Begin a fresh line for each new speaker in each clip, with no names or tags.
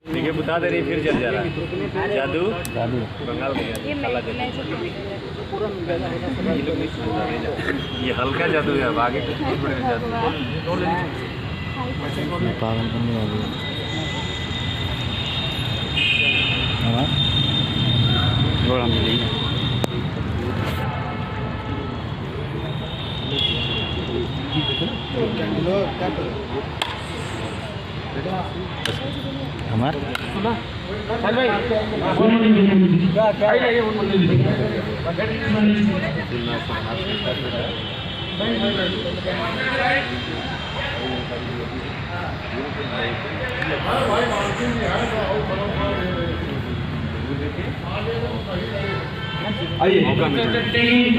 ठीक है, बता दे रही फिर चल जा रहा है। जादू जादू बंगाल में ये हल्का जादू है, अब आगे कुछ बहुत बड़े जादू पागल करने वाली है। घोड़ा मिली हमारे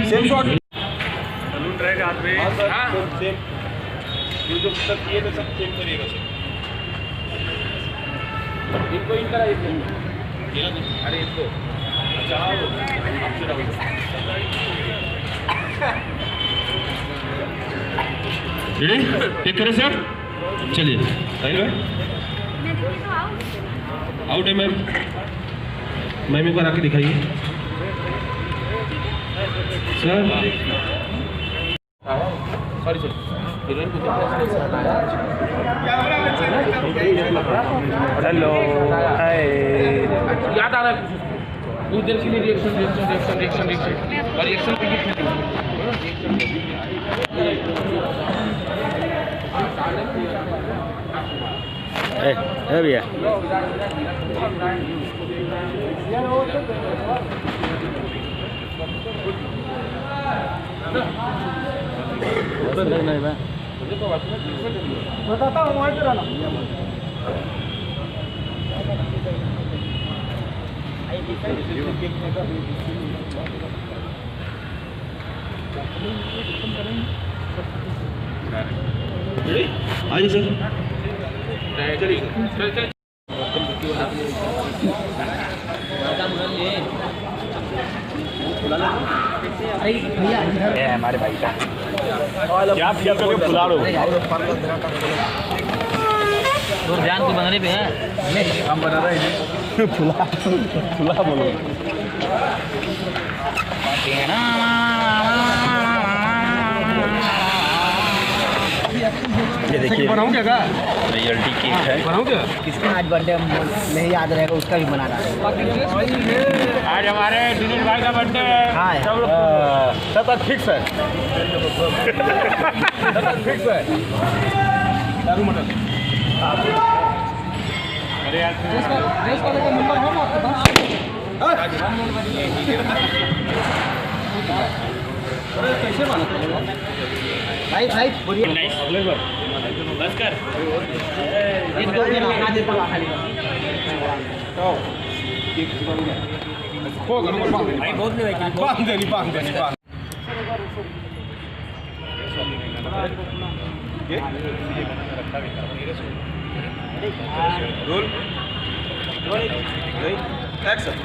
सेम शॉट लूट रहेगा हाथ में। हाँ सेम जो सब किए तो सब सेम करिएगा सर। इनको इन करा इनको अरे इनको चाहो रेडी टेक करें सर। चलिए आउट है मैम। मैम एक बार आके दिखाइए sir. Sorry sir hello hi याद आ रहा है कुछ देर के लिए reaction reaction reaction reaction reaction और रिएक्शन पे ए भैया नहीं मैं बताता हूँ वहाँ पे रहना। आइए सर चलिए भैया हमारे भाई का क्या फुला रहे हो? तो ध्यान को बनाने पे है हम बना रहे हैं। फुला फुला बोलो ये देखिए बनाऊं क्या रियलिटी केक है। बनाऊं क्या किसका आज बर्थडे नहीं याद रहेगा उसका भी बना रहा है। आज हमारे दिनेश भाई का बर्थडे है। हाँ सब फिक्स है सब फिक्स है। दारू मटन अरे यार ड्रेस वाले का नंबर हो आपके पास? अरे कैसे बना भाई भाई बोलिए बस कर एक दो दिन लगा देता हूं खाली तो एक हो गया भाई बहुत नहीं भाई बांध दे नहीं बांध ये रोल एक्शन